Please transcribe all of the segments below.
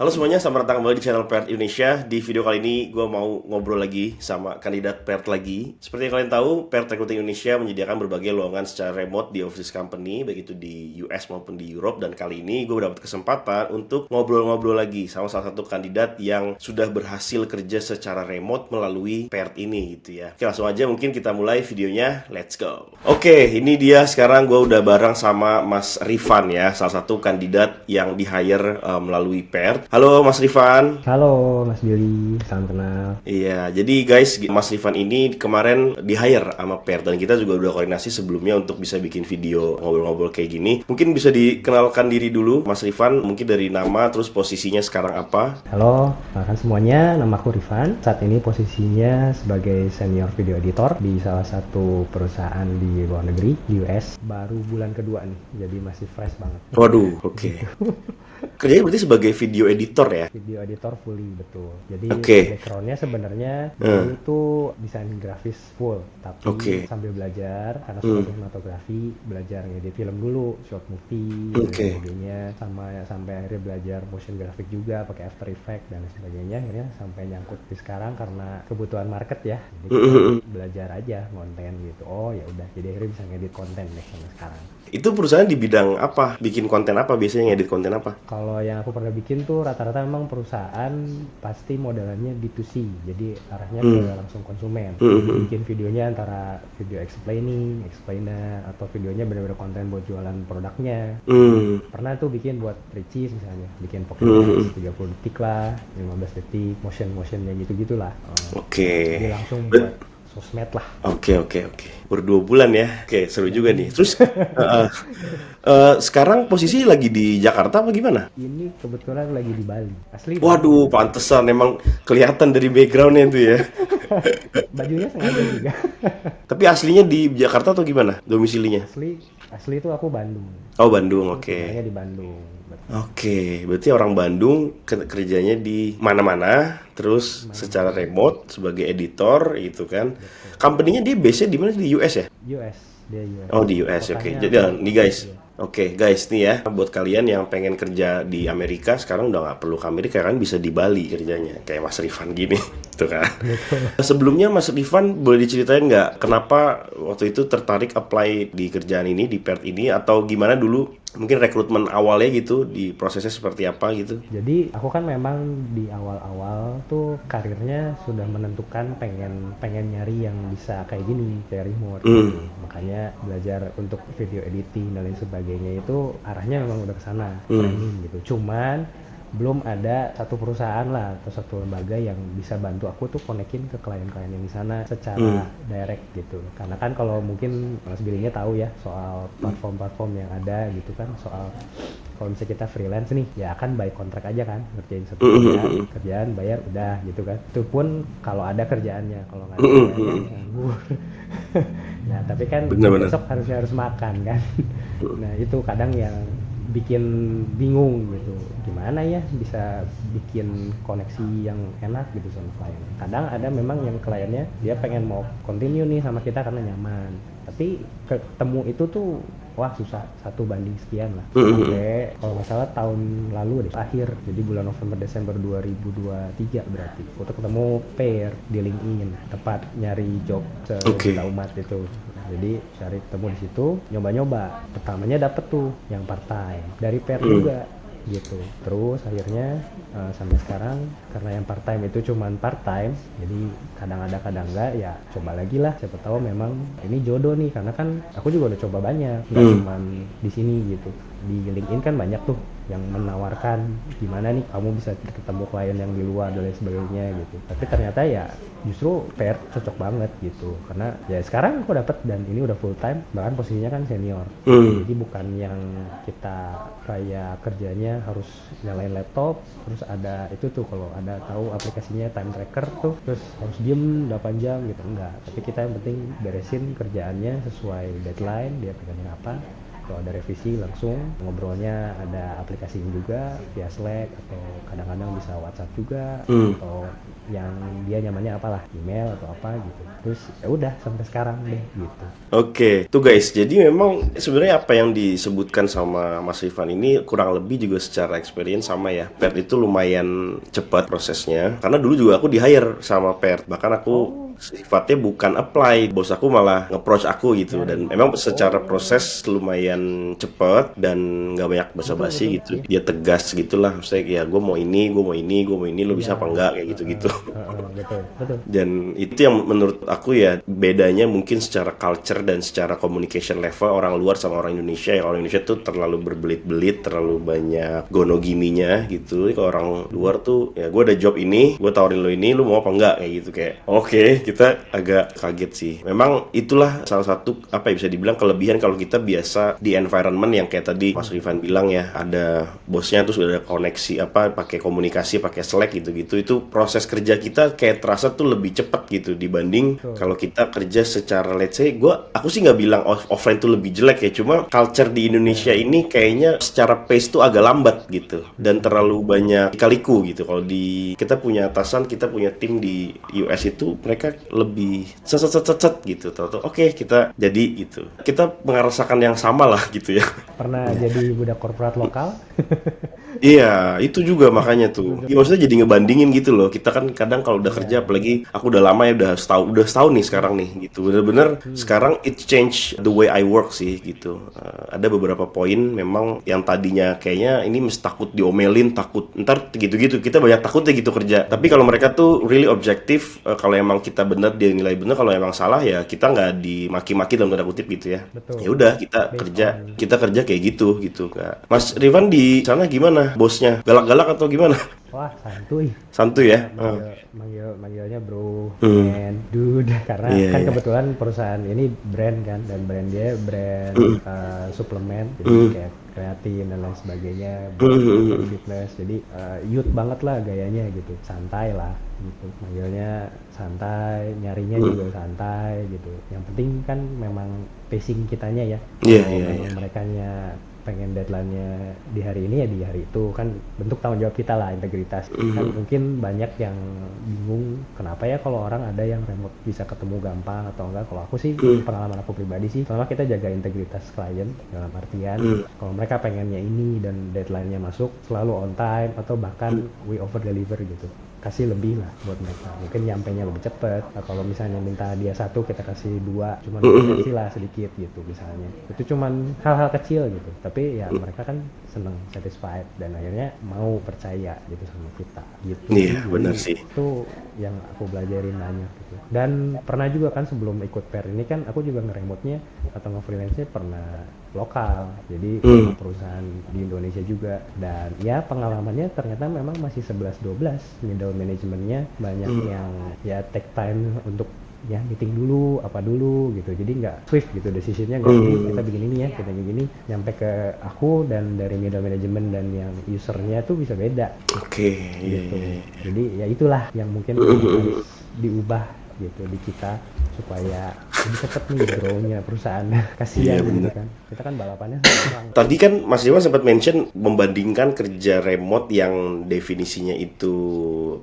Halo semuanya, selamat datang kembali di channel PERT Indonesia. Di video kali ini gue mau ngobrol lagi sama kandidat PERT lagi. Seperti yang kalian tahu, PERT Recruiting Indonesia menyediakan berbagai lowongan secara remote di overseas company, baik itu di US maupun di Europe. Dan kali ini gue dapat kesempatan untuk ngobrol-ngobrol lagi sama salah satu kandidat yang sudah berhasil kerja secara remote melalui PERT ini gitu ya. Oke, langsung aja mungkin kita mulai videonya. Let's go. Oke, ini dia sekarang gue udah bareng sama Mas Rifan ya, salah satu kandidat yang di-hire melalui PERT. Halo Mas Rifan. Halo Mas Billy, salam kenal. Iya, jadi guys, Mas Rifan ini kemarin di-hire sama Per dan kita juga udah koordinasi sebelumnya untuk bisa bikin video ngobrol-ngobrol kayak gini. Mungkin bisa dikenalkan diri dulu Mas Rifan, mungkin dari nama terus posisinya sekarang apa? Halo, perkenalkan semuanya, nama aku Rifan. Saat ini posisinya sebagai senior video editor di salah satu perusahaan di luar negeri, di US. Baru bulan kedua nih, jadi masih fresh banget. Waduh, oke. Kerjanya berarti sebagai video editor ya? Video editor fully, betul. Jadi Oke. backgroundnya sebenarnya dulu tuh desain grafis full, tapi Oke. sambil belajar karena suka sinematografi, belajar ngedit film dulu, short movie dan Oke. sebagainya, sampai akhirnya belajar motion graphic juga pakai After Effects dan sebagainya. Akhirnya sampai nyangkut di sekarang karena kebutuhan market ya. Jadi kita belajar aja konten gitu. Oh ya udah, jadi akhirnya bisa ngedit konten deh sampai sekarang. Itu perusahaan di bidang apa? Bikin konten apa? Biasanya ngedit konten apa? Kalau yang aku pernah bikin tuh rata-rata memang perusahaan pasti modelannya B2C, jadi arahnya ke langsung konsumen. Jadi bikin videonya antara video explainer, atau videonya benar-benar konten buat jualan produknya. Pernah tuh bikin buat Ricis misalnya, bikin Pokédex 30 detik lah, 15 detik, motionnya gitu-gitulah. Oke. Jadi langsung buat sosmed lah. Oke. Baru 2 bulan ya. Oke, seru juga nih. Terus sekarang posisi lagi di Jakarta apa gimana? Ini kebetulan lagi di Bali. Asli Waduh, pantesan emang kelihatan dari backgroundnya itu ya. bajunya sengaja juga. Tapi aslinya di Jakarta atau gimana? Domisilinya? Asli itu aku Bandung. Oh, Bandung. Oke. Tinggalnya di Bandung. Oke, berarti orang Bandung kerjanya di mana-mana, terus secara remote sebagai editor gitu kan. Company-nya dia base-nya di mana? Di US ya? US, dia US. Oh, di US. Oke. Kotanya Jadi nih guys. Philadelphia. Oke, guys nih ya, buat kalian yang pengen kerja di Amerika sekarang udah nggak perlu ke Amerika kan, bisa di Bali kerjanya kayak Mas Rifan gini, tuh kan. Sebelumnya Mas Rifan boleh diceritain nggak kenapa waktu itu tertarik apply di kerjaan ini di PERT ini atau gimana dulu? Mungkin rekrutmen awalnya gitu, di prosesnya seperti apa gitu? Jadi aku kan memang di awal-awal tuh karirnya sudah menentukan pengen nyari yang bisa kayak gini, kayak remote. Gitu. Makanya belajar untuk video editing dan lain sebagainya itu arahnya memang udah ke sana, training gitu. Cuman belum ada satu perusahaan lah atau satu lembaga yang bisa bantu aku tuh konekin ke klien-klien yang di sana secara direct gitu. Karena kan kalau mungkin Mas Billynya tahu ya soal platform-platform yang ada gitu kan, soal kalau misalnya kita freelance nih ya kan by kontrak aja kan, ngerjain satu kerjaan bayar udah gitu kan. Itu pun kalau ada kerjaannya, kalau nggak ada kerjaannya nganggur. Nah tapi kan Bener-bener. besok harus makan kan. Nah itu kadang yang bikin bingung gitu, gimana ya bisa bikin koneksi yang enak gitu sama klien. Kadang ada memang yang kliennya dia pengen mau continue nih sama kita karena nyaman, tapi ketemu itu tuh wah susah, 1 banding sekian lah. Sampai kalau nggak salah tahun lalu deh akhir, jadi bulan November Desember 2023 berarti waktu ketemu pair di LinkedIn, tepat nyari job sejuta umat itu. Jadi cari ketemu di situ, nyoba-nyoba. Pertamanya dapet tuh yang part time dari pair juga gitu. Terus akhirnya sampai sekarang karena yang part time itu cuman part time, jadi kadang ada kadang enggak, ya coba lagi lah. Siapa tahu memang ini jodoh nih, karena kan aku juga udah coba banyak, nggak cuman di sini gitu. Di LinkedIn kan banyak tuh yang menawarkan gimana nih kamu bisa ketemu klien yang di luar dan lain sebagainya gitu. Tapi ternyata ya justru PR cocok banget gitu, karena ya sekarang aku dapat dan ini udah full time, bahkan posisinya kan senior. Jadi bukan yang kita kayak kerjanya harus nyalain laptop terus ada itu tuh, kalau ada tahu aplikasinya time tracker tuh terus harus diem 8 jam gitu, enggak. Tapi kita yang penting beresin kerjaannya sesuai deadline, dia pegangin apa atau ada revisi langsung ngobrolnya, ada aplikasinya juga via Slack atau kadang-kadang bisa WhatsApp juga, atau yang dia nyamannya apalah, email atau apa gitu. Terus ya udah sampai sekarang deh gitu. Oke, tuh guys, jadi memang sebenarnya apa yang disebutkan sama Mas Rifan ini kurang lebih juga secara experience sama ya. Pert itu lumayan cepat prosesnya, karena dulu juga aku di-hire sama Pert, bahkan aku sifatnya bukan apply, bos aku malah nge-approach aku gitu, dan memang secara proses lumayan cepat dan nggak banyak basa-basi gitu. Dia tegas gitulah, maksudnya ya gue mau ini, gue mau ini, gue mau ini, lo bisa apa enggak kayak gitu-gitu. Betul, betul. Dan itu yang menurut aku ya bedanya mungkin secara culture dan secara communication level orang luar sama orang Indonesia. Ya orang Indonesia tuh terlalu berbelit-belit, terlalu banyak gono-giminya gitu. Kalau orang luar tuh ya gue ada job ini, gue tawarin lo ini, lo mau apa enggak kayak gitu, kayak oke, kita agak kaget sih. Memang itulah salah satu apa ya bisa dibilang kelebihan kalau kita biasa di environment yang kayak tadi Mas Rifan bilang ya, ada bosnya terus ada koneksi apa pakai komunikasi pakai Slack gitu-gitu. Itu proses kerja kita kayak terasa tuh lebih cepat gitu dibanding kalau kita kerja secara let's say aku sih nggak bilang offline tuh lebih jelek ya, cuma culture di Indonesia ini kayaknya secara pace tuh agak lambat gitu dan terlalu banyak kaliku gitu. Kalau di kita punya atasan, kita punya tim di US itu mereka lebih set gitu, tahu-tahu oke, kita jadi gitu. Kita merasakan yang sama lah gitu ya. Pernah jadi budak korporat lokal? Iya, itu juga makanya tuh. Ya, maksudnya jadi ngebandingin gitu loh. Kita kan kadang kalau udah kerja, apalagi aku udah lama ya, udah setahun nih sekarang nih gitu. Bener-bener sekarang it change the way I work sih gitu. Ada beberapa poin memang yang tadinya kayaknya ini mesti takut diomelin, takut ntar gitu-gitu. Kita banyak takutnya gitu kerja. Tapi kalau mereka tuh really objektif, kalau emang kita bener dia nilai bener, kalau emang salah ya kita nggak dimaki-maki dalam tanda kutip gitu ya. Betul. Ya udah kita kerja kayak gitu Kak. Mas Rifan di sana gimana? Bosnya galak-galak atau gimana? Wah, santuy. Santuy ya? Manggilnya bro, man, dude. Karena kan kebetulan perusahaan ini brand kan, dan brand dia brand suplemen, jadi kayak kreatin dan lain sebagainya, fitness. Jadi youth banget lah gayanya gitu, santai lah gitu. Manggilnya santai, nyarinya juga santai gitu. Yang penting kan memang pacing kitanya ya. Kalau merekanya pengen deadline-nya di hari ini ya di hari itu, kan bentuk tanggung jawab kita lah, integritas. Kan mungkin banyak yang bingung kenapa ya kalau orang ada yang remote bisa ketemu gampang atau enggak. Kalau aku sih pengalaman aku pribadi sih, selama kita jaga integritas klien, dalam artian kalau mereka pengennya ini dan deadline-nya masuk selalu on time atau bahkan we over deliver gitu, kasih lebih lah buat mereka, mungkin nyampainya lebih cepet. Nah, kalau misalnya minta dia 1 kita kasih 2, cuman kasih lah sedikit gitu misalnya. Itu cuman hal-hal kecil gitu, tapi ya mereka kan seneng, satisfied, dan akhirnya mau percaya gitu sama kita gitu. Iya, benar sih. Itu yang aku belajarin banyak gitu. Dan pernah juga kan sebelum ikut pair ini kan aku juga nge-remote-nya atau nge-freelance-nya pernah lokal, jadi perusahaan di Indonesia juga. Dan ya pengalamannya ternyata memang masih 11-12, middle manajemennya banyak yang ya take time untuk ya meeting dulu apa dulu gitu, jadi nggak swift gitu decisionnya, nggak kita bikin ini ya, kita begini, nyampe ke aku dan dari middle management dan yang usernya tuh bisa beda. Gitu. Jadi ya itulah yang mungkin harus diubah gitu di kita supaya lebih cepet nih grow-nya perusahaan. Kasihan gitu kan, kita kan balapannya sama. Tadi kan Mas Dewa sempat mention membandingkan kerja remote yang definisinya itu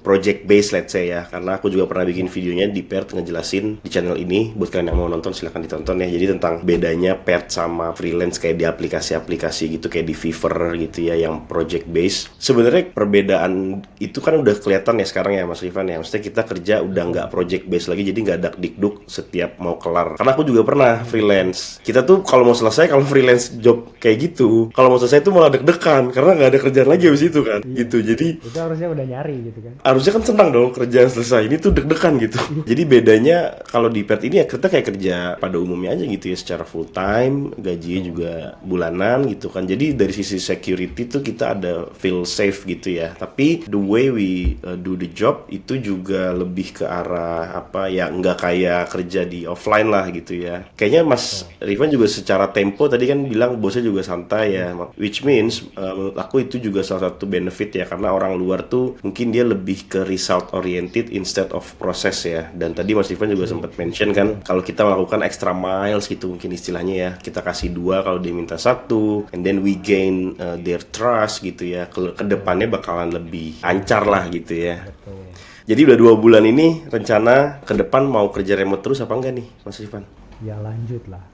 project based let's say ya, karena aku juga pernah bikin videonya di Pert ngejelasin di channel ini, buat kalian yang mau nonton silahkan ditonton ya. Jadi tentang bedanya Pert sama freelance kayak di aplikasi-aplikasi gitu, kayak di Fiverr gitu ya yang project based. Sebenarnya perbedaan itu kan udah kelihatan ya sekarang ya Mas Rifan ya, maksudnya kita kerja udah nggak project based lagi, jadi nggak dak-dikduk setiap mau kelar. Karena aku juga pernah freelance, kita tuh kalau mau selesai, kalau freelance job kayak gitu, kalau mau selesai tuh malah deg-degan karena nggak ada kerjaan lagi habis itu kan. Gitu, jadi itu harusnya udah nyari gitu kan, harusnya kan senang dong kerjaan selesai, ini tuh deg-degan gitu. Jadi bedanya kalau di Pert ini ya kita kayak kerja pada umumnya aja gitu ya, secara full time, gajinya juga bulanan gitu kan. Jadi dari sisi security tuh kita ada feel safe gitu ya. Tapi the way we do the job itu juga lebih ke arah apa ya, nggak kayak kerja di offline lah gitu ya. Kayaknya Mas Rifan juga secara tempo tadi kan bilang bosnya juga santai ya, which means menurut aku itu juga salah satu benefit ya, karena orang luar tuh mungkin dia lebih lebih ke result oriented instead of process ya. Dan tadi Mas Ivan juga sempat mention kan, kalau kita melakukan extra miles gitu mungkin istilahnya ya, kita kasih 2 kalau dia minta 1, and then we gain their trust gitu ya. Ke depannya bakalan lebih lancar lah gitu ya. Betul. Jadi udah 2 bulan ini rencana ke depan mau kerja remote terus apa enggak nih Mas Ivan? Ya lanjut lah.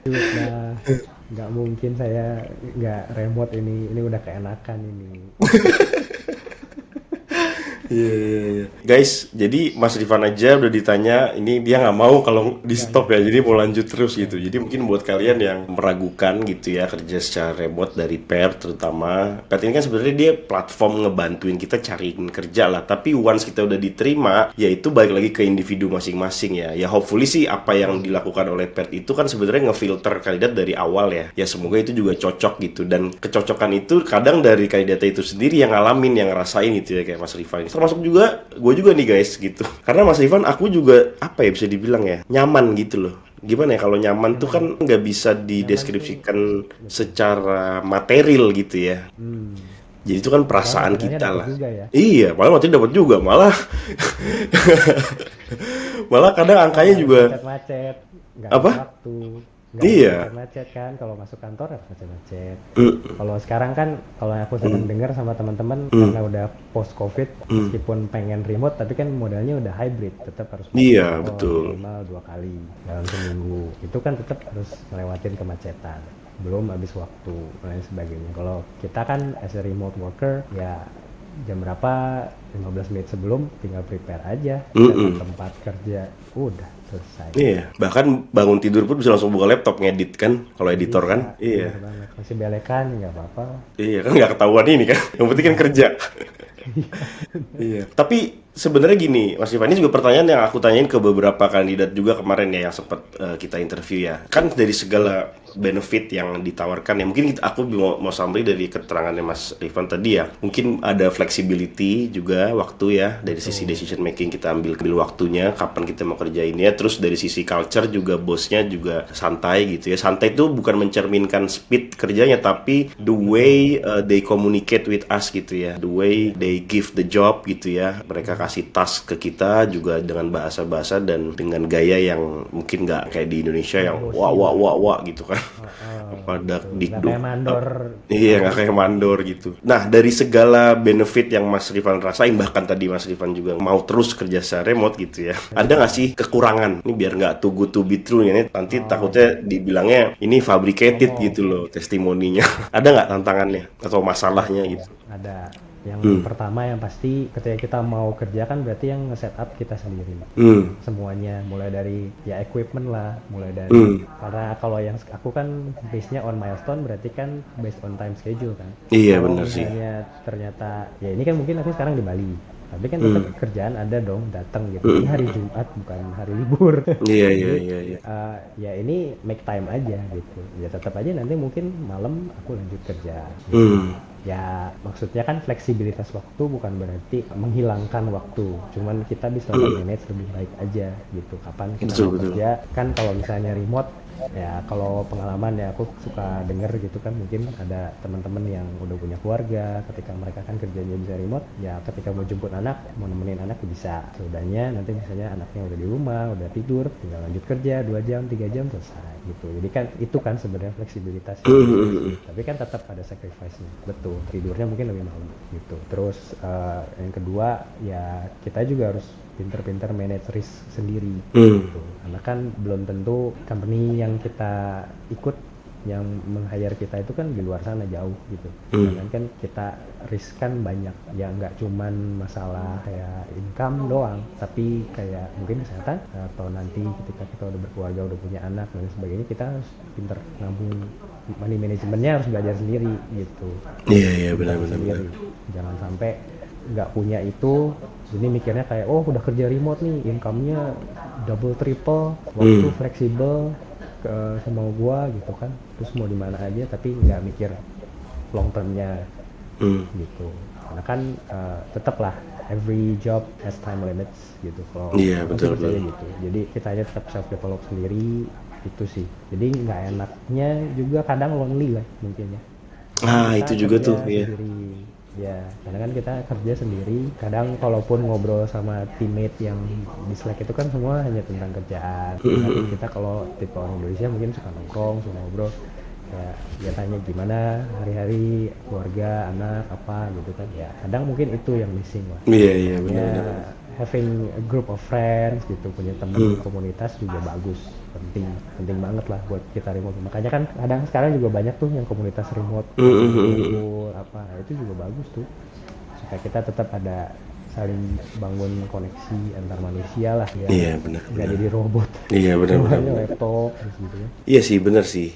Nah, nggak mungkin saya nggak remote ini udah keenakan ini. Iya. Guys, jadi Mas Rifan aja udah ditanya, ini dia nggak mau kalau di stop ya, jadi mau lanjut terus gitu. Jadi mungkin buat kalian yang meragukan gitu ya kerja secara remote dari Pair terutama, Pair ini kan sebenarnya dia platform ngebantuin kita cariin kerja lah. Tapi once kita udah diterima, ya itu balik lagi ke individu masing-masing ya. Ya hopefully sih apa yang dilakukan oleh Pair itu kan sebenarnya ngefilter kandidat dari awal ya. Ya semoga itu juga cocok gitu, dan kecocokan itu kadang dari kandidat itu sendiri yang ngalamin, yang ngerasain gitu ya, kayak Mas Rifan. Termasuk juga gue juga nih guys gitu, karena Mas Ivan aku juga apa ya bisa dibilang ya nyaman gitu loh. Gimana ya, kalau nyaman tuh kan nggak bisa dideskripsikan secara material gitu ya. Jadi itu kan perasaan Materialnya kita dapat lah. juga ya. Iya, malah materi dapat juga, malah malah kadang angkanya Nggak juga macet-macet, nggak ada apa? waktu, nggak Iya. macet-macet kan. Kalau masuk kantor harus macet-macet. Mm, Kalau sekarang kan, kalau aku sering dengar sama teman-teman, karena udah post covid, meskipun pengen remote tapi kan modalnya udah hybrid, tetap harus iya, kantor betul. minimal 2 kali dalam seminggu. Itu kan tetap harus ngelewatin kemacetan, belum habis waktu dan lain sebagainya. Kalau kita kan as a remote worker ya, jam berapa, 15 menit sebelum tinggal prepare aja ke tempat kerja, udah selesai. Iya, bahkan bangun tidur pun bisa langsung buka laptop ngedit kan, kalau editor kan. Iya. Bener banget, masih belekan nggak apa-apa. Iya kan nggak ketahuan ini kan, yang penting kan kerja. Iya. Tapi sebenarnya gini, Mas Ivan, ini juga pertanyaan yang aku tanyain ke beberapa kandidat juga kemarin ya yang sempat kita interview ya. Kan dari segala benefit yang ditawarkan ya, mungkin aku mau summary dari keterangannya Mas Rifan tadi ya. Mungkin ada flexibility juga waktu ya, dari sisi decision making kita ambil waktunya kapan kita mau kerjainnya. Terus dari sisi culture juga bosnya juga santai gitu ya. Santai itu bukan mencerminkan speed kerjanya, tapi the way they communicate with us gitu ya, the way they give the job gitu ya. Mereka kasih task ke kita juga dengan bahasa-bahasa dan dengan gaya yang mungkin nggak kayak di Indonesia yang wah gitu kan. Pada Nggak dikduk. kayak mandor. Iya, nggak kayak mandor gitu. Nah, dari segala benefit yang Mas Rifan rasain, bahkan tadi Mas Rifan juga mau terus kerja secara remote gitu ya, ada nggak sih kekurangan? Ini biar nggak too good to be true ya, nanti takutnya dibilangnya ini fabricated gitu loh testimoninya. Ada nggak tantangannya atau masalahnya gitu? Ada. Yang pertama yang pasti, ketika kita mau kerja kan berarti yang nge-setup kita sendiri. Semuanya, mulai dari ya equipment lah, mulai dari, karena kalau yang aku kan base-nya on milestone, berarti kan based on time schedule kan. Iya, Kalau benar sih. misalnya ternyata, ya ini kan mungkin aku sekarang di Bali, tapi kan tetap kerjaan ada dong, datang gitu. Ini hari Jumat bukan hari libur. Iya. Ya ini make time aja gitu. Ya tetap aja nanti mungkin malam aku lanjut kerja. Ya maksudnya kan fleksibilitas waktu bukan berarti menghilangkan waktu, cuman kita bisa manage lebih baik aja gitu. Kapan kita Betul, mau betul. kerja kan. Kalau misalnya remote, ya kalau pengalaman ya aku suka denger gitu kan, mungkin ada teman-teman yang udah punya keluarga, ketika mereka kan kerjanya bisa remote, ya ketika mau jemput anak, mau nemenin anak bisa. Sudahnya nanti misalnya anaknya udah di rumah, udah tidur, tinggal lanjut kerja 2 jam 3 jam selesai gitu. Jadi kan itu kan sebenarnya fleksibilitas. Tapi kan tetap ada sacrifice-nya. Betul, tidurnya mungkin lebih malam gitu. Terus yang kedua ya, kita juga harus pinter-pinter manage risk sendiri gitu. Karena kan belum tentu company yang kita ikut, yang meng-hire kita itu kan di luar sana jauh gitu. Karena kan kita risk kan banyak ya, nggak cuman masalah kayak income doang, tapi kayak mungkin kesehatan, atau nanti ketika kita udah berkeluarga, udah punya anak dan sebagainya, kita harus pinter nabung. Money manajemennya harus belajar sendiri gitu. Iya, benar. Sendiri. Jangan sampai nggak punya itu, ini mikirnya kayak oh udah kerja remote nih, income-nya double triple, waktu fleksibel ke semau gua gitu kan, terus mau di mana aja, tapi nggak mikir long term-nya gitu. Karena kan tetap lah, every job has time limits gitu. Kalau Iya, aku sih betul. percaya gitu. Jadi kita aja tetap self develop sendiri itu sih. Jadi nggak enaknya juga kadang lonely lah mungkin ya. Ah, Kita itu juga kerja tuh, iya. sendiri, Ya, karena kan kita kerja sendiri. Kadang kalaupun ngobrol sama teammate yang di Slack itu kan semua hanya tentang kerjaan. Kan kita kalau tipe orang Indonesia mungkin suka nongkrong, suka ngobrol. Ya, dia tanya gimana hari-hari keluarga, anak, apa gitu kan. Ya, kadang mungkin itu yang missing lah. Iya, iya, Ya, benar-benar. having a group of friends gitu, punya teman komunitas juga bagus. Penting, penting banget lah buat kita remote. Makanya kan kadang sekarang juga banyak tuh yang komunitas remote, ngumpul apa, nah, itu juga bagus tuh. Supaya kita tetap ada saling bangun koneksi antar manusia lah ya. Iya, Nggak benar-benar. jadi robot. Iya, benar-benar. Semuanya laptop terus gitu ya. Iya sih, bener sih.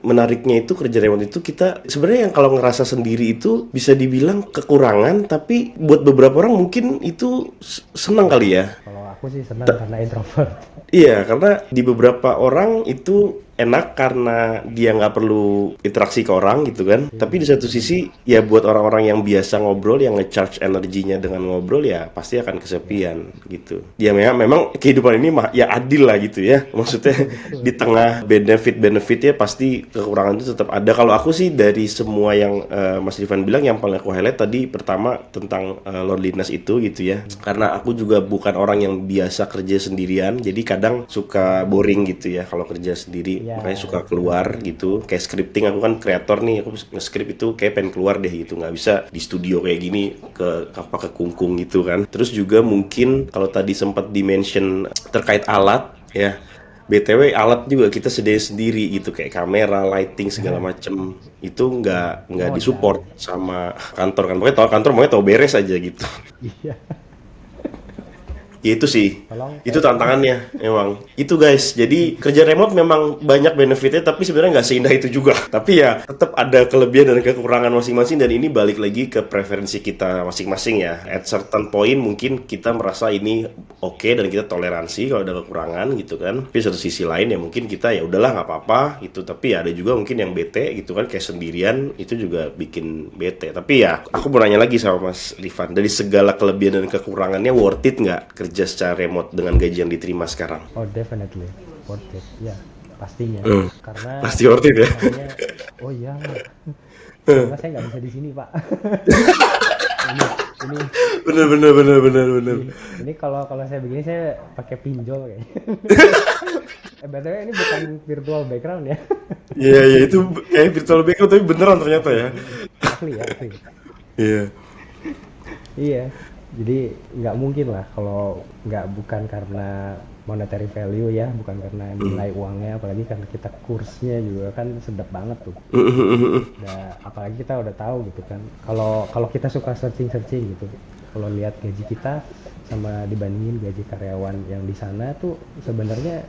Menariknya itu kerja remote itu kita sebenarnya yang kalau ngerasa sendiri itu bisa dibilang kekurangan, tapi buat beberapa orang mungkin itu senang kali ya. Kalau aku sih senang karena introvert. Iya, karena di beberapa orang itu enak karena dia nggak perlu interaksi ke orang gitu kan. Tapi di satu sisi ya buat orang-orang yang biasa ngobrol, yang ngecharge energinya dengan ngobrol ya pasti akan kesepian gitu. Ya memang kehidupan ini ya adil lah gitu ya. Maksudnya di tengah benefit ya pasti kekurangan itu tetap ada. Kalau aku sih dari semua yang Mas Rifan bilang yang paling aku highlight tadi pertama tentang loneliness itu gitu ya. Karena aku juga bukan orang yang biasa kerja sendirian, jadi kadang suka boring gitu ya kalau kerja sendiri. Ya, Makanya suka keluar gitu. Kayak scripting, aku kan kreator nih, aku nge-script itu kayak pengen keluar deh gitu, nggak bisa di studio kayak gini ke kungkung gitu kan. Terus juga mungkin kalau tadi sempat dimention terkait alat ya, BTW alat juga kita sediain sendiri gitu, kayak kamera, lighting segala macem itu nggak modal. disupport sama kantor kan. Pokoknya tahu kantor maunya tahu beres aja gitu. Iya, Ya itu sih, tolong itu kayak tantangannya emang. Itu guys, jadi kerja remote memang banyak benefitnya, tapi sebenarnya nggak seindah itu juga. Tapi ya tetap ada kelebihan dan kekurangan masing-masing, dan ini balik lagi ke preferensi kita masing-masing ya. At certain point mungkin kita merasa ini oke dan kita toleransi kalau ada kekurangan gitu kan. Tapi satu sisi lain ya mungkin kita ya udahlah nggak apa-apa gitu. Tapi ya ada juga mungkin yang bete gitu kan, kayak sendirian itu juga bikin bete. Tapi ya aku mau nanya lagi sama Mas Rifan, dari segala kelebihan dan kekurangannya worth it nggak kerja secara remote dengan gaji yang diterima sekarang? oh definitely worth it ya, pastinya. Karena Pasti worth it ya. soalnya oh iya karena saya nggak bisa di sini pak. ini ini Bener bener bener bener bener. ini kalau kalau saya begini saya pakai pinjol kayaknya. BTW ini bukan virtual background ya. Iya iya, itu kayak virtual background tapi beneran ternyata ya. Asli ya, asli. Iya. Iya, jadi nggak mungkin lah kalau nggak, bukan karena monetary value ya, bukan karena nilai uangnya, apalagi karena kita kursnya juga kan sedap banget tuh. Apalagi kita udah tahu gitu kan, kalau kalau kita suka searching gitu, kalau lihat gaji kita sama dibandingin gaji karyawan yang di sana tuh sebenarnya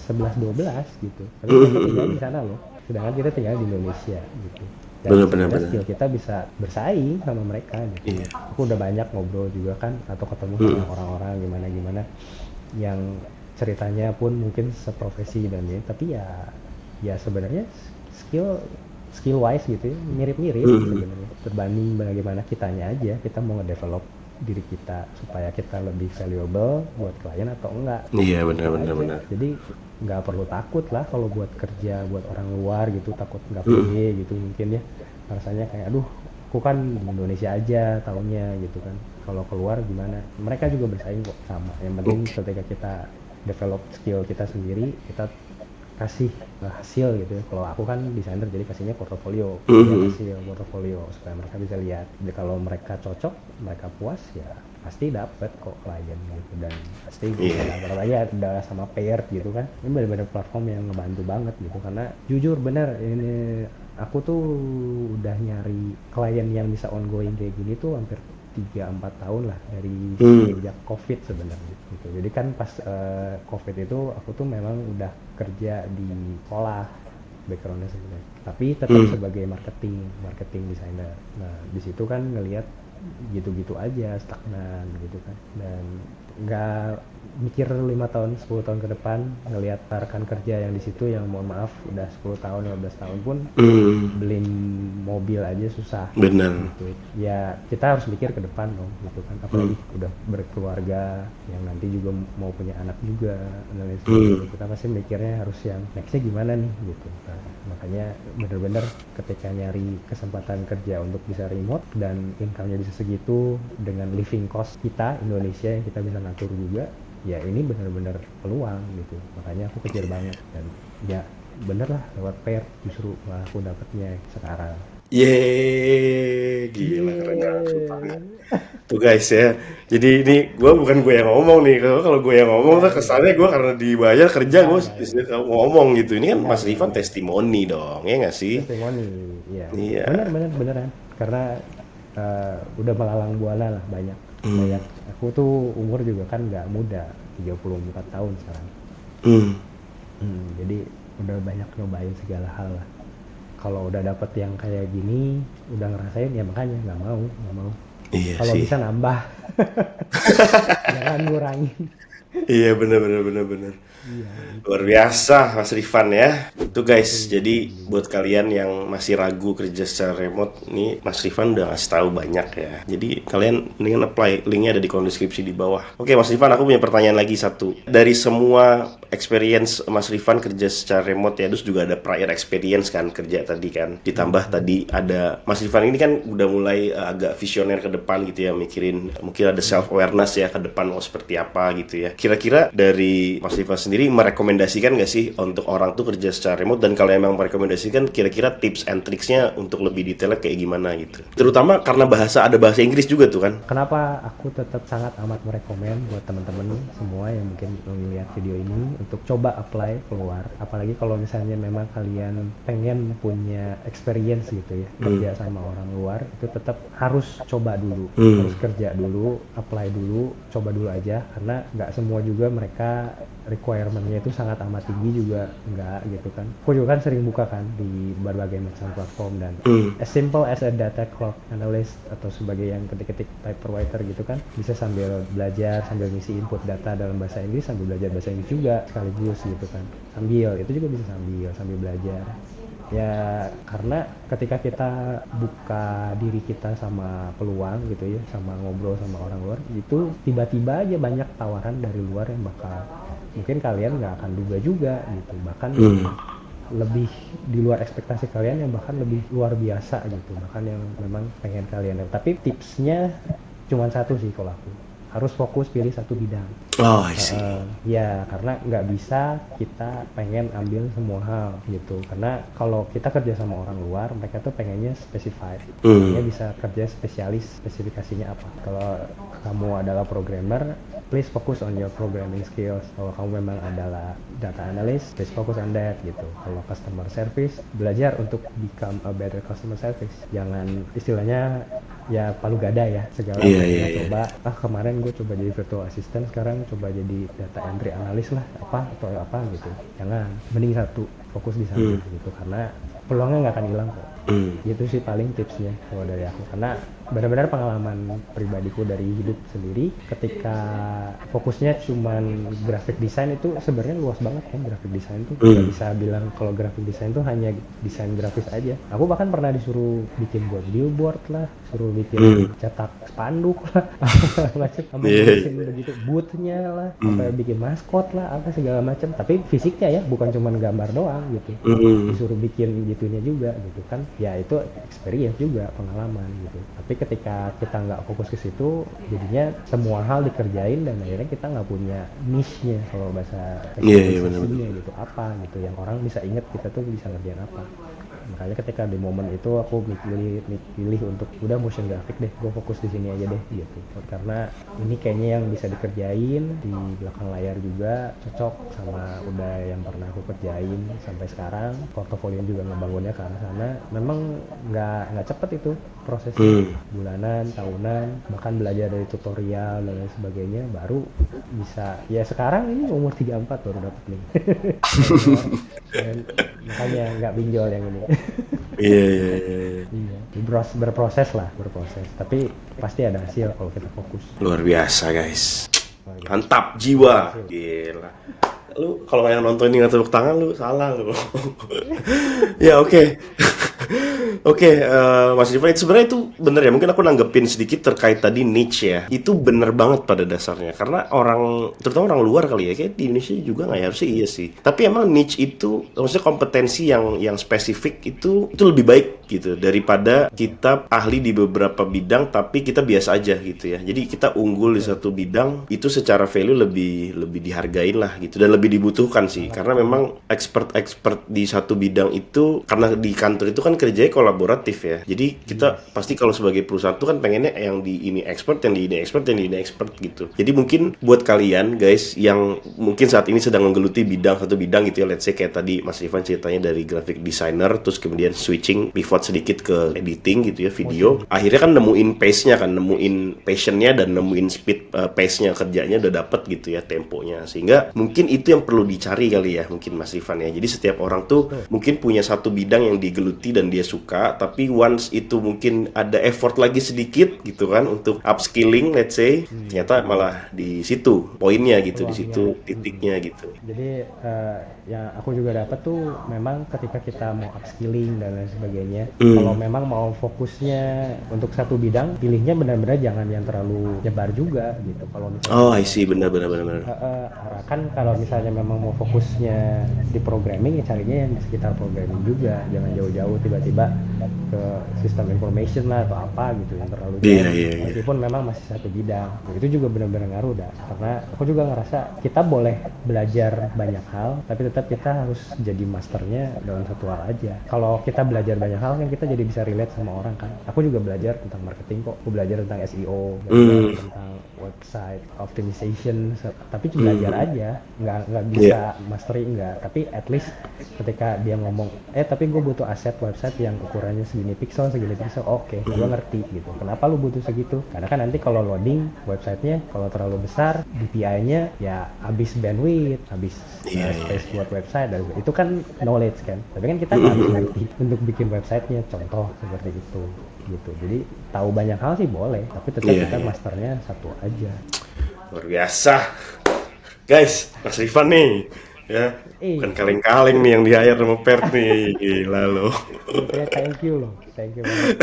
11-12 gitu, tapi kita tinggal di sana loh, sedangkan kita tinggal di Indonesia gitu. Dan Bener bener sebenarnya bener. skill kita bisa bersaing sama mereka gitu. Iya. Aku udah banyak ngobrol juga kan, atau ketemu sama orang-orang gimana yang ceritanya pun mungkin seprofesi dan ini, tapi ya sebenarnya skill skill wise gitu ya, mirip-mirip sebenarnya, berbanding bagaimana kitanya aja, kita mau ngedevelop diri kita supaya kita lebih valuable buat klien atau enggak. Iya bener Itu bener aja. bener. Jadi nggak perlu takut lah kalau buat kerja buat orang luar gitu, takut nggak pede gitu mungkin ya, rasanya kayak aduh aku kan di Indonesia aja taunya gitu kan, kalau keluar gimana, mereka juga bersaing kok sama, yang penting ketika kita develop skill kita sendiri, kita kasih hasil gitu ya. Kalau aku kan desainer jadi kasihnya portofolio, ya hasil portofolio supaya mereka bisa lihat. Jadi kalau mereka cocok, mereka puas ya pasti dapat kok klien gitu, dan pasti bisa dapat aja udah sama pair gitu kan. Ini benar-benar platform yang ngebantu banget gitu, karena jujur bener ini aku tuh udah nyari klien yang bisa ongoing kayak gini tuh hampir 3-4 tahun lah, dari sejak COVID sebenarnya gitu. Jadi kan pas COVID itu aku tuh memang udah kerja di sekolah backgroundnya sebenarnya, tapi tetap sebagai marketing designer. Nah di situ kan ngelihat gitu-gitu aja, stagnan gitu kan. Dan nggak mikir 5 tahun 10 tahun ke depan, ngelihat rekan kerja yang di situ yang mohon maaf udah 10 tahun 15 tahun pun Hmm, beli mobil aja susah benar. gitu. Ya kita harus mikir ke depan dong gitu kan, Hmm, apalagi udah berkeluarga yang nanti juga mau punya anak juga dan lain sebagainya. hmm. Kita pasti mikirnya harus yang nextnya gimana nih gitu. Nah, makanya bener-bener ketika nyari kesempatan kerja untuk bisa remote dan income-nya bisa segitu dengan living cost kita Indonesia yang kita bisa ngatur juga, ya ini bener-bener peluang gitu. Makanya aku kejar banget dan ya bener lah lewat pair justru malah aku dapetnya sekarang. Yeay, gila keren banget sumpah. Yeay. Tuh guys ya. Jadi ini gue bukan gue yang ngomong nih. Kalau gue yang ngomong Ya, tuh ya. kesannya gue karena dibayar kerja gue Enggak, istilah kamu ngomong gitu. Ini kan Mas Rifan enggak. testimoni dong, ya nggak sih? Testimoni, ya. Bener, Iya. bener, beneran. Karena udah melalang buana lah banyak. Hmm. Banyak. Aku tuh umur juga kan nggak muda, 34 tahun sekarang. Hmm. Jadi udah banyak nyobain segala hal lah. Kalau udah dapet yang kayak gini, udah ngerasain ya makanya nggak mau. Iya Kalau sih. bisa nambah, jangan ngurangin. Iya bener bener bener bener. Iya, itu. Luar biasa Mas Rifan ya. Tuh guys, Iya, jadi alhamdulillah. buat kalian yang masih ragu kerja secara remote, nih Mas Rifan udah ngasih tahu banyak ya. Jadi kalian mendingan apply, linknya ada di kolom deskripsi di bawah. Oke Mas Rifan, aku punya pertanyaan lagi satu. Dari semua experience Mas Rifan kerja secara remote ya, terus juga ada prior experience kan kerja tadi kan. Ditambah tadi ada Mas Rifan ini kan udah mulai agak visioner ke depan gitu ya, mikirin mungkin ada self awareness ya ke depan mau seperti apa gitu ya. Kira-kira dari Mas Rifan sendiri merekomendasikan nggak sih untuk orang tuh kerja secara remote, dan kalau emang merekomendasikan kira-kira tips and tricksnya untuk lebih detailnya kayak gimana gitu. Terutama karena ada bahasa Inggris juga tuh kan. Kenapa aku tetap sangat amat merekomen buat teman-teman semua yang mungkin melihat video ini untuk coba apply keluar. Apalagi kalau misalnya memang kalian pengen punya experience gitu ya, kerja sama orang luar, itu tetap harus coba dulu. Harus kerja dulu, apply dulu, coba dulu aja. Karena nggak semua juga mereka requirement-nya itu sangat amat tinggi juga enggak gitu kan. Aku juga kan sering buka kan di berbagai macam platform, dan as simple as a data clock analyst atau sebagai yang ketik-ketik type writer gitu kan, bisa sambil belajar, sambil ngisi input data dalam bahasa Inggris, sambil belajar bahasa Inggris juga sekaligus gitu kan. Itu juga bisa sambil belajar. Ya karena ketika kita buka diri kita sama peluang gitu ya, sama ngobrol sama orang luar, itu tiba-tiba aja banyak tawaran dari luar yang bakal mungkin kalian nggak akan duga juga gitu, bahkan lebih di luar ekspektasi kalian, yang bahkan lebih luar biasa gitu, bahkan yang memang pengen kalian. Tapi tipsnya cuma satu sih kalau aku, harus fokus pilih satu bidang. Oh, I see. Ya karena nggak bisa kita pengen ambil semua hal gitu, karena kalau kita kerja sama orang luar, mereka tuh pengennya specified, pengennya bisa kerja spesialis, spesifikasinya apa. Kalau kamu adalah programmer, please focus on your programming skills. Kalau kamu memang adalah data analyst, please focus on that gitu. Kalau customer service, belajar untuk become a better customer service. Jangan istilahnya ya palu gada ya, segala Iya, macamnya iya, iya. coba. Kemarin gue coba jadi virtual assistant, sekarang coba jadi data entry analyst lah, apa atau apa gitu. Jangan, mending satu, fokus di sana gitu, karena peluangnya nggak akan hilang kok. Itu sih paling tipsnya kalau dari aku, karena benar-benar pengalaman pribadiku dari hidup sendiri, ketika fokusnya cuman graphic design, itu sebenarnya luas banget kan. Graphic design tuh nggak bisa bilang kalau graphic design tuh hanya desain grafis aja. Aku bahkan pernah disuruh bikin buat billboard lah, suruh bikin cetak spanduk lah, macam sampai Iya, ngurusin iya. begitu boothnya lah, sampai bikin maskot lah, apa segala macam. Tapi fisiknya ya, bukan cuman gambar doang gitu, disuruh bikin gitunya juga gitu kan. Ya itu experience juga, pengalaman gitu. Tapi ketika kita nggak fokus ke situ, jadinya semua hal dikerjain dan akhirnya kita nggak punya niche-nya, kalau bahasa Iya, iya, benar-benar. spesialisasinya gitu, apa gitu yang orang bisa ingat kita tuh bisa ngerjain apa. Makanya ketika di momen itu aku pilih untuk udah motion graphic deh, gue fokus di sini aja deh gitu, karena ini kayaknya yang bisa dikerjain di belakang layar juga, cocok sama udah yang pernah aku kerjain sampai sekarang. Portofolio juga ngebangunnya ke arah sana. Memang nggak cepet itu prosesnya, bulanan, tahunan, bahkan belajar dari tutorial dan lain sebagainya baru bisa. Ya sekarang ini umur 34 baru dapet nih. Dan makanya nggak pinjol yang ini. Iya, iya, iya. Iya, berproses lah, berproses. Tapi pasti ada hasil kalau kita fokus. Luar biasa, guys. Oh, gitu. Mantap jiwa. Gila. Lu kalau yang nonton ini nggak tepuk tangan lu salah lu. Ya oke. Oke, Mas Rifan, itu sebenarnya itu bener ya. Mungkin aku nanggepin sedikit terkait tadi niche ya. Itu bener banget pada dasarnya. Karena orang, terutama orang luar kali ya, kayak di Indonesia juga nggak ya, harusnya iya sih. Tapi emang niche itu, maksudnya kompetensi yang spesifik itu lebih baik gitu daripada kita ahli di beberapa bidang tapi kita biasa aja gitu ya. Jadi kita unggul di satu bidang itu secara value lebih dihargain lah gitu dan lebih dibutuhkan sih. Karena memang expert di satu bidang itu, karena di kantor itu kan kerjanya kolaboratif ya. Jadi kita pasti kalau sebagai perusahaan tuh kan pengennya yang di ini expert, yang di ini expert, yang di ini expert gitu. Jadi mungkin buat kalian guys yang mungkin saat ini sedang menggeluti satu bidang gitu ya, let's say kayak tadi Mas Ivan ceritanya dari graphic designer terus kemudian switching pivot sedikit ke editing gitu ya, video. Akhirnya kan nemuin pace-nya kan, nemuin passion-nya dan nemuin speed pace-nya, kerjanya udah dapet gitu ya, temponya. Sehingga mungkin itu yang perlu dicari kali ya mungkin Mas Ivan ya. Jadi setiap orang tuh mungkin punya satu bidang yang digeluti dan dia suka, tapi once itu mungkin ada effort lagi sedikit gitu kan untuk upskilling let's say, ternyata malah di situ poinnya gitu, di situ titiknya gitu. Jadi yang aku juga dapat tuh memang ketika kita mau upskilling dan lain sebagainya, kalau memang mau fokusnya untuk satu bidang, pilihnya benar-benar jangan yang terlalu nyebar juga gitu. Kalau misalnya Oh, I see, benar. kan kalau misalnya memang mau fokusnya di programming, ya carinya yang di sekitar programming juga, jangan jauh-jauh tiba-tiba ke sistem information lah atau apa gitu yang terlalu jauh. Iya. Meskipun memang masih satu bidang, itu juga benar-benar ngaruh dah. Karena aku juga ngerasa kita boleh belajar banyak hal, tapi tetap kita harus jadi masternya dalam satu hal aja. Kalau kita belajar banyak hal kan kita jadi bisa relate sama orang kan. Aku juga belajar tentang marketing kok, aku belajar tentang SEO, belajar tentang website optimization, tapi belajar aja, nggak bisa mastery enggak. Tapi at least ketika dia ngomong, tapi gue butuh aset website yang ukurannya segini pixel, oke, gue ngerti gitu. Kenapa lu butuh segitu? Karena kan nanti kalau loading websitenya kalau terlalu besar, DPI-nya ya habis bandwidth, habis space buat website, dan itu kan knowledge kan. Tapi kan kita nggak harus ngerti untuk bikin websitenya, contoh seperti itu gitu. Jadi tahu banyak hal sih boleh, tapi tetap kita masternya satu aja. Luar biasa guys, Mas Rifan nih ya, bukan kaleng-kaleng nih yang di-hire sama Pert nih, gila loh. Thank you banget.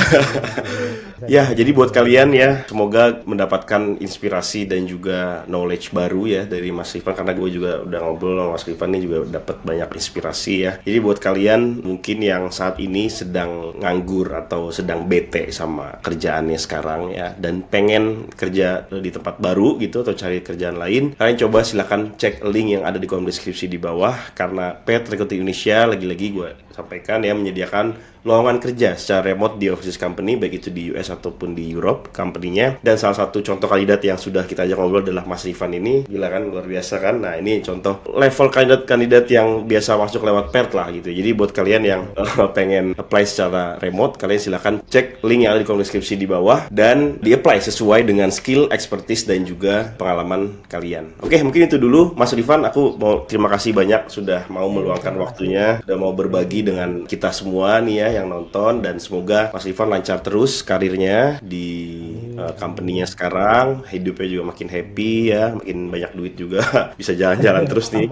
Ya, jadi buat kalian ya, semoga mendapatkan inspirasi dan juga knowledge baru ya dari Mas Rifan, karena gue juga udah ngobrol sama Mas Rifan nih juga dapat banyak inspirasi ya. Jadi buat kalian mungkin yang saat ini sedang nganggur atau sedang bete sama kerjaannya sekarang ya, dan pengen kerja di tempat baru gitu atau cari kerjaan lain, kalian coba silakan cek link yang ada di kolom deskripsi di bawah, karena Pert Recruiting Indonesia lagi-lagi gue sampaikan ya menyediakan lowongan kerja secara remote di overseas company, baik itu di US ataupun di Europe company-nya. Dan salah satu contoh kandidat yang sudah kita ajak ngobrol adalah Mas Rifan ini. Gila kan, luar biasa kan. Nah, ini contoh level kandidat yang biasa masuk lewat Pert lah gitu. Jadi buat kalian yang pengen apply secara remote, kalian silakan cek link yang ada di kolom deskripsi di bawah dan di-apply sesuai dengan skill, expertise dan juga pengalaman kalian. Oke, mungkin itu dulu Mas Rifan. Aku mau terima kasih banyak sudah mau meluangkan waktunya, sudah mau berbagi dengan kita semua nih ya yang nonton, dan semoga Mas Rifan lancar terus karirnya di company-nya sekarang, hidupnya juga makin happy ya, makin banyak duit juga, bisa jalan-jalan terus nih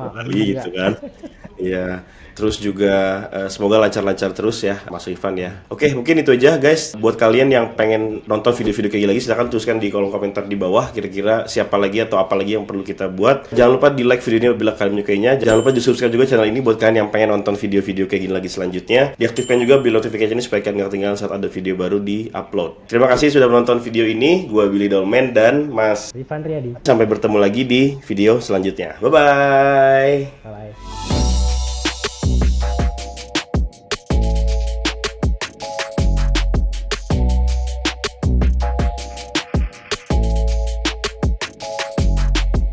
gitu kan. Iya. Terus juga semoga lancar-lancar terus ya Mas Rifan ya. Oke, mungkin itu aja guys. Buat kalian yang pengen nonton video-video kayak gini lagi, silahkan tuliskan di kolom komentar di bawah kira-kira siapa lagi atau apa lagi yang perlu kita buat. Jangan lupa di like video ini bila kalian menyukainya. Jangan lupa di subscribe juga channel ini buat kalian yang pengen nonton video-video kayak gini lagi selanjutnya. Diaktifkan juga bell notification supaya kalian nggak ketinggalan saat ada video baru di upload. Terima kasih sudah menonton video ini. Gua Billy Dolmen dan Mas Rifan Riyadi. Sampai bertemu lagi di video selanjutnya. Bye-bye. Bye.